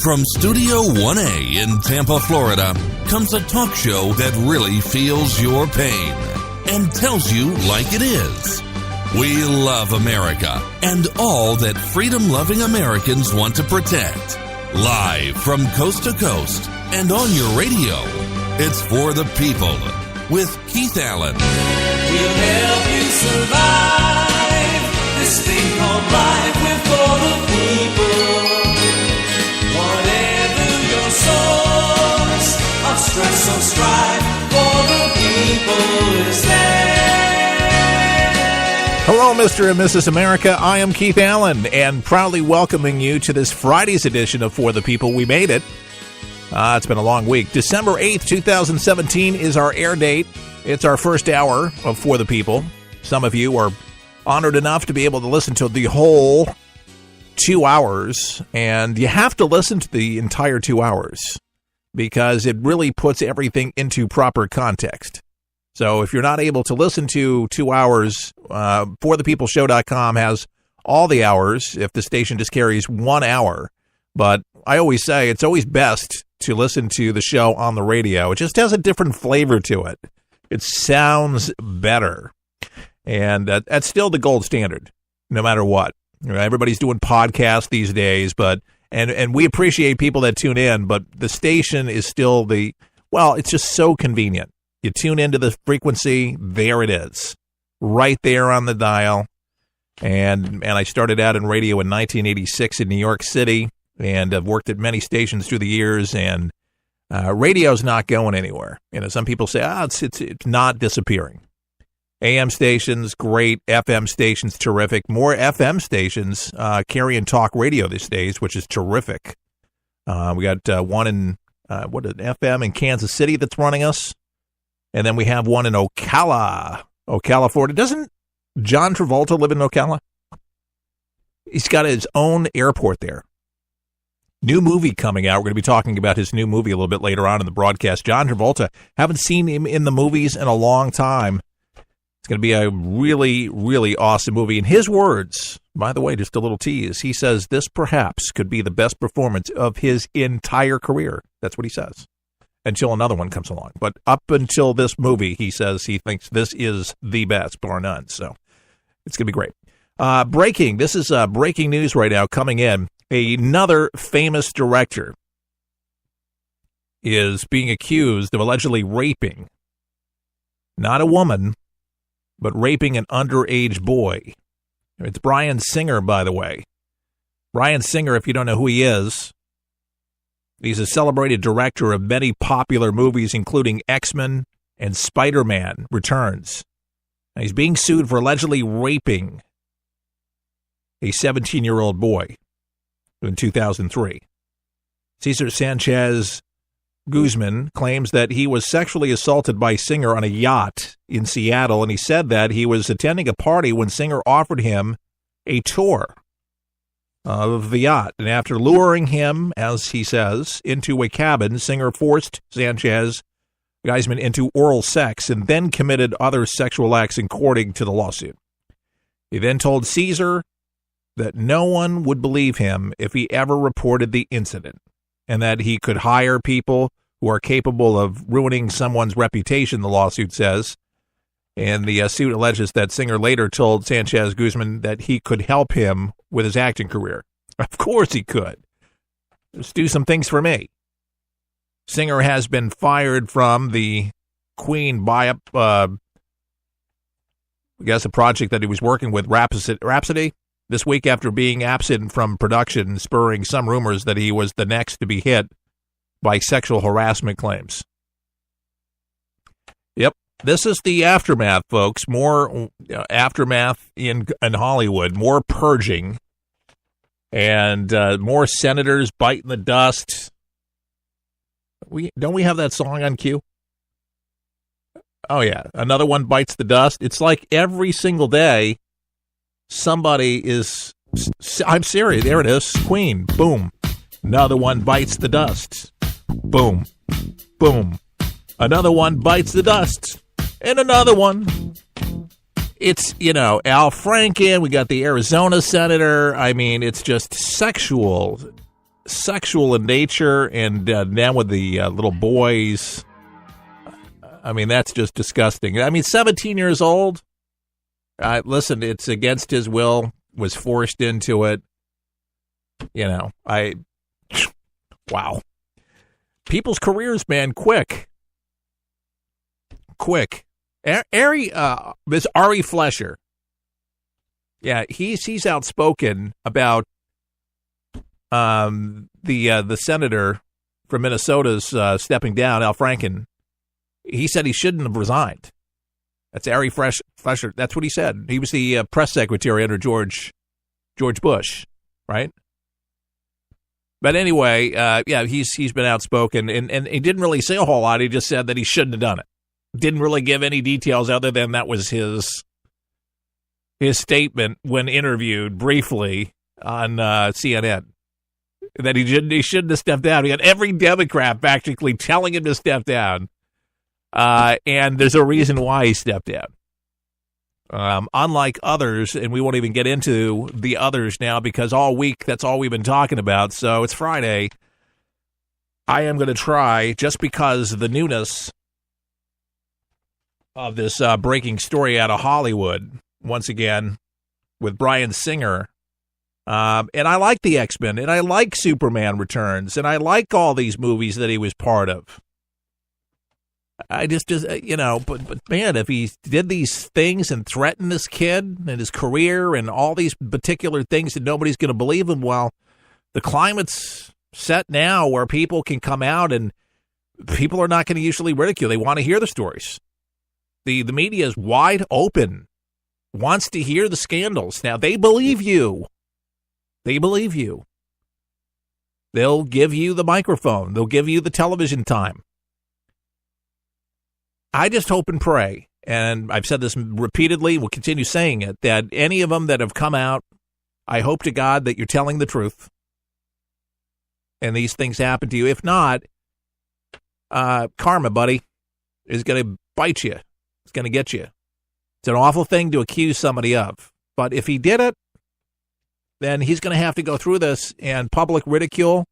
From Studio 1A in Tampa, Florida, comes a talk show that really feels your pain and tells you like it is. We love America and all that freedom-loving Americans want to protect. Live from coast to coast and on your radio, it's For the People with Keith Allen. We'll help you survive this thing called life. We're for the people. Whatever your source of stress or strife, for the people is there. Hello, Mr. and Mrs. America. I am Keith Allen, and proudly welcoming you to this Friday's edition of For the People. We made it. It's been a long week. December 8th, 2017 is our air date. It's our first hour of For the People. Some of you are honored enough to be able to listen to the whole 2 hours, and you have to listen to the entire 2 hours because it really puts everything into proper context. So if you're not able to listen to 2 hours, forthepeopleshow.com has all the hours if the station just carries 1 hour. But I always say it's always best to listen to the show on the radio. It just has a different flavor to it. It sounds better. And that's still the gold standard, no matter what. You know, everybody's doing podcasts these days, but and we appreciate people that tune in, but the station is still it's just so convenient. You tune into the frequency, there it is, right there on the dial. And I started out in radio in 1986 in New York City, and I've worked at many stations through the years, and radio's not going anywhere. You know, some people say, it's not disappearing. AM stations, great. FM stations, terrific. More FM stations carrying talk radio these days, which is terrific. We got one in, FM in Kansas City that's running us. And then we have one in Ocala, Florida. Doesn't John Travolta live in Ocala? He's got his own airport there. New movie coming out. We're going to be talking about his new movie a little bit later on in the broadcast. John Travolta, haven't seen him in the movies in a long time. It's going to be a really, really awesome movie. In his words, by the way, just a little tease, he says this perhaps could be the best performance of his entire career. That's what he says. Until another one comes along. But up until this movie, he says he thinks this is the best, bar none. So it's going to be great. Breaking. This is breaking news right now coming in. Another famous director is being accused of allegedly raping, not a woman, but raping an underage boy. It's Bryan Singer, by the way. Bryan Singer, if you don't know who he is, he's a celebrated director of many popular movies, including X-Men and Spider-Man Returns. Now, he's being sued for allegedly raping a 17-year-old boy in 2003. Cesar Sanchez Guzman claims that he was sexually assaulted by Singer on a yacht in Seattle, and he said that he was attending a party when Singer offered him a tour of the yacht. And after luring him, as he says, into a cabin, Singer forced Sanchez Guzman into oral sex and then committed other sexual acts according to the lawsuit. He then told Caesar that no one would believe him if he ever reported the incident, and that he could hire people who are capable of ruining someone's reputation, the lawsuit says. And the suit alleges that Singer later told Sanchez Guzman that he could help him with his acting career. Of course he could. Just do some things for me. Singer has been fired from the Queen Biopic, I guess a project that he was working with, Rhapsody, this week after being absent from production, spurring some rumors that he was the next to be hit by sexual harassment claims. Yep, this is the aftermath, folks. More aftermath in Hollywood, more purging, and more senators biting the dust. Don't we have that song on cue? Oh, yeah, another one bites the dust. It's like every single day, somebody is, I'm serious, there it is, Queen, boom. Another one bites the dust. Boom, boom. Another one bites the dust. And another one. It's, Al Franken, we got the Arizona senator. I mean, it's just sexual sexual in nature, and now with the little boys, I mean, that's just disgusting. I mean, 17 years old. Listen, it's against his will, was forced into it. Wow. People's careers, man, quick. This Ari Fleischer. Yeah, he's outspoken about the senator from Minnesota's stepping down, Al Franken. He said he shouldn't have resigned. That's Ari Fleischer. That's what he said. He was the press secretary under George Bush, right? But anyway, he's been outspoken, and he didn't really say a whole lot. He just said that he shouldn't have done it. Didn't really give any details other than that was his statement when interviewed briefly on CNN. That he shouldn't have stepped down. He had every Democrat practically telling him to step down. And there's a reason why he stepped down. Unlike others, and we won't even get into the others now because all week that's all we've been talking about. So it's Friday. I am going to try, just because of the newness of this breaking story out of Hollywood, once again, with Bryan Singer. And I like the X-Men, and I like Superman Returns, and I like all these movies that he was part of. I just but man, if he did these things and threatened this kid and his career and all these particular things that nobody's going to believe him, well, the climate's set now where people can come out and people are not going to usually ridicule. They want to hear the stories. The media is wide open, wants to hear the scandals. Now, they believe you. They believe you. They'll give you the microphone. They'll give you the television time. I just hope and pray, and I've said this repeatedly, will continue saying it, that any of them that have come out, I hope to God that you're telling the truth and these things happen to you. If not, karma, buddy, is going to bite you. It's going to get you. It's an awful thing to accuse somebody of. But if he did it, then he's going to have to go through this and public ridicule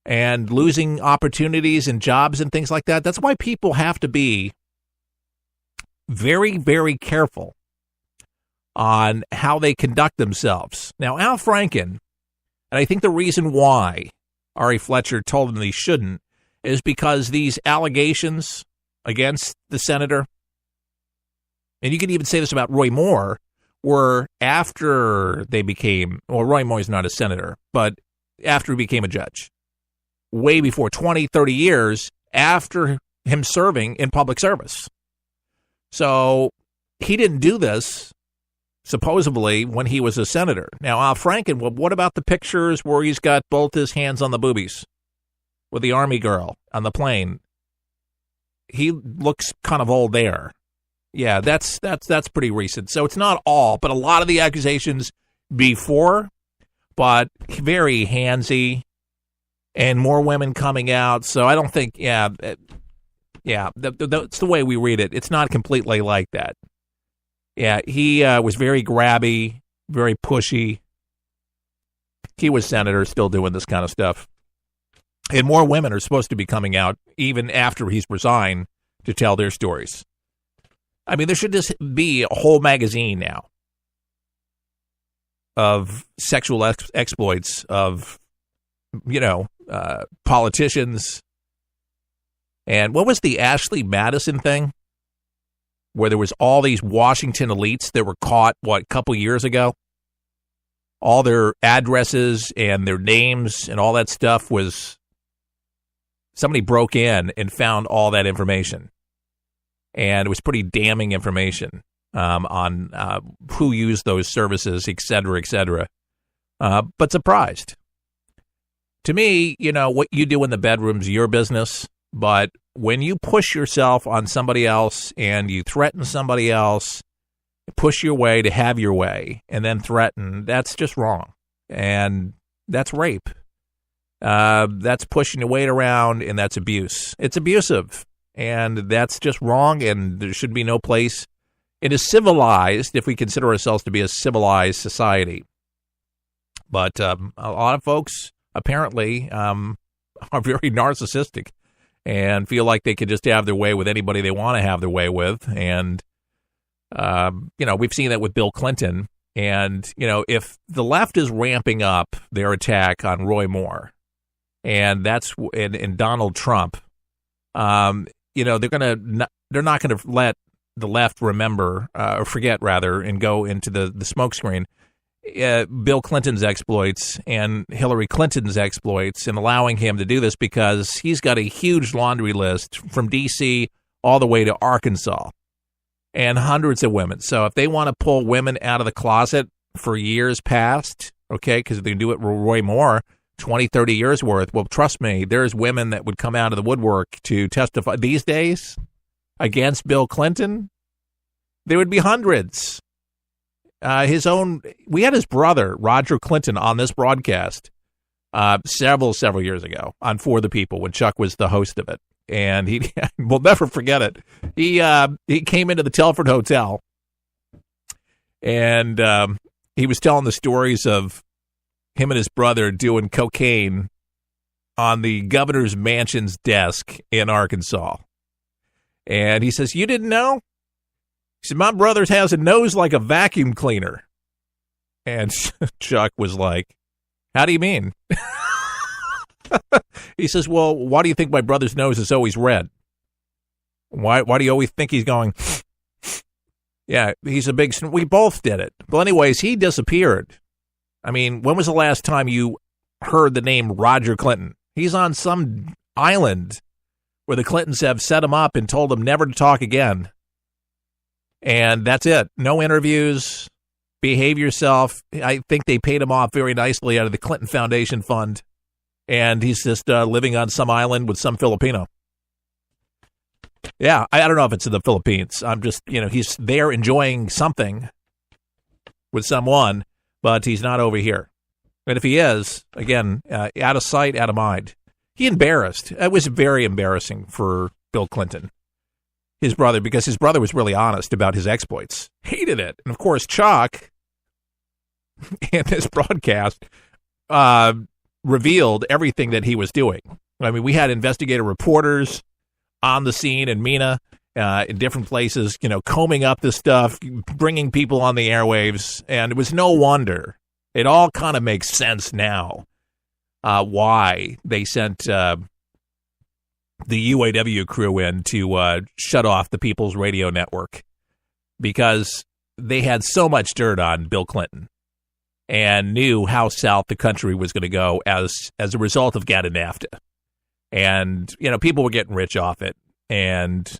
and losing opportunities and jobs and things like that. That's why people have to be very, very careful on how they conduct themselves. Now, Al Franken, and I think the reason why Ari Fleischer told him he shouldn't is because these allegations against the senator, and you can even say this about Roy Moore, were after they became, well, Roy Moore's not a senator, but after he became a judge. Way before, 20, 30 years after him serving in public service. So he didn't do this, supposedly, when he was a senator. Now, Al Franken, well, what about the pictures where he's got both his hands on the boobies with the Army girl on the plane? He looks kind of old there. Yeah, that's pretty recent. So it's not all, but a lot of the accusations before, but very handsy. And more women coming out, so I don't think, that's the way we read it. It's not completely like that. Yeah, he was very grabby, very pushy. He was senator, still doing this kind of stuff. And more women are supposed to be coming out, even after he's resigned, to tell their stories. I mean, there should just be a whole magazine now of sexual exploits of, politicians. And what was the Ashley Madison thing? Where there was all these Washington elites that were caught, a couple years ago? All their addresses and their names and all that stuff was, somebody broke in and found all that information. And it was pretty damning information on who used those services, et cetera, et cetera. But surprised. To me, what you do in the bedroom's your business, but when you push yourself on somebody else and you threaten somebody else, push your way to have your way, and then threaten, that's just wrong. And that's rape. That's pushing your weight around, and that's abuse. It's abusive, and that's just wrong, and there should be no place. It is civilized, if we consider ourselves to be a civilized society. But a lot of folks apparently are very narcissistic and feel like they could just have their way with anybody they want to have their way with. And, we've seen that with Bill Clinton. And, if the left is ramping up their attack on Roy Moore and that's and Donald Trump, they're not going to let the left remember or forget rather and go into the smokescreen Bill Clinton's exploits and Hillary Clinton's exploits and allowing him to do this because he's got a huge laundry list from D.C. all the way to Arkansas and hundreds of women. So if they want to pull women out of the closet for years past, okay, because they can do it with Roy Moore, 20, 30 years worth, well, trust me, there's women that would come out of the woodwork to testify these days against Bill Clinton. There would be hundreds. We had his brother, Roger Clinton, on this broadcast several years ago on For the People when Chuck was the host of it. And we'll never forget it. He came into the Telford Hotel and he was telling the stories of him and his brother doing cocaine on the governor's mansion's desk in Arkansas. And he says, "You didn't know?" He said, "My brother has a nose like a vacuum cleaner." And Chuck was like, "How do you mean?" He says, "Well, why do you think my brother's nose is always red? Why do you always think he's going?" Yeah, he's a big... We both did it. But anyways, he disappeared. I mean, when was the last time you heard the name Roger Clinton? He's on some island where the Clintons have set him up and told him never to talk again. And that's it. No interviews. Behave yourself. I think they paid him off very nicely out of the Clinton Foundation Fund. And he's just living on some island with some Filipino. Yeah, I don't know if it's in the Philippines. I'm just, he's there enjoying something with someone, but he's not over here. And if he is, again, out of sight, out of mind. He embarrassed. It was very embarrassing for Bill Clinton, his brother, because his brother was really honest about his exploits. Hated it. And, of course, Chuck, in this broadcast, revealed everything that he was doing. I mean, we had investigative reporters on the scene in Mina, in different places, combing up this stuff, bringing people on the airwaves, and it was no wonder. It all kind of makes sense now why they sent the UAW crew in to shut off the People's Radio Network, because they had so much dirt on Bill Clinton and knew how south the country was going to go as a result of GATT and NAFTA. And, people were getting rich off it, and,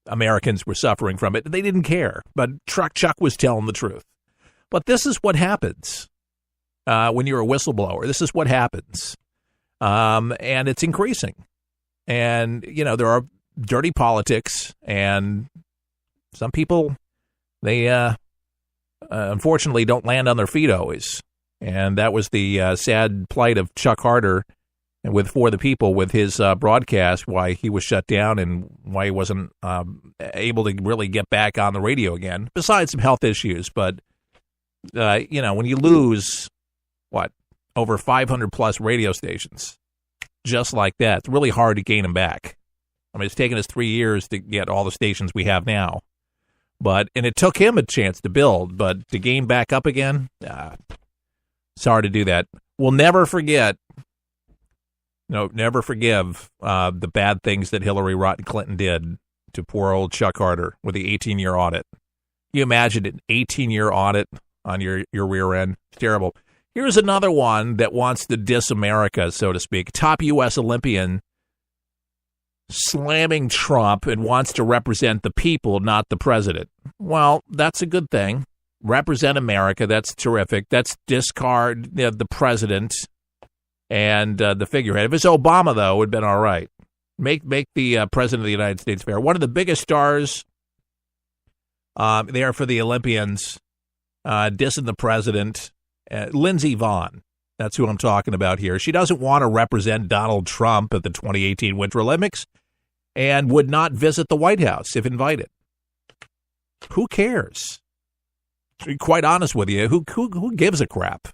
Americans were suffering from it. They didn't care, but Chuck was telling the truth. But this is what happens when you're a whistleblower. This is what happens. And it's increasing. And, there are dirty politics, and some people, they unfortunately don't land on their feet always. And that was the sad plight of Chuck Harder with For the People, with his broadcast, why he was shut down and why he wasn't able to really get back on the radio again, besides some health issues. But, when you lose, over 500 plus radio stations, just like that, it's really hard to gain them back. I mean, it's taken us 3 years to get all the stations we have now. And it took him a chance to build, but to gain back up again, it's hard to do that. We'll never forget. No, never forgive the bad things that Hillary Rotten Clinton did to poor old Chuck Harder with the 18-year audit. Can you imagine an 18-year audit on your rear end? It's terrible. Here's another one that wants to diss America, so to speak. Top U.S. Olympian slamming Trump and wants to represent the people, not the president. Well, that's a good thing. Represent America. That's terrific. That's discard the president and the figurehead. If it's Obama, though, it would have been all right. Make the president of the United States fair. One of the biggest stars there for the Olympians, dissing the president, Lindsey Vonn. That's who I'm talking about here. She doesn't want to represent Donald Trump at the 2018 Winter Olympics and would not visit the White House if invited. Who cares? To be quite honest with you, who gives a crap?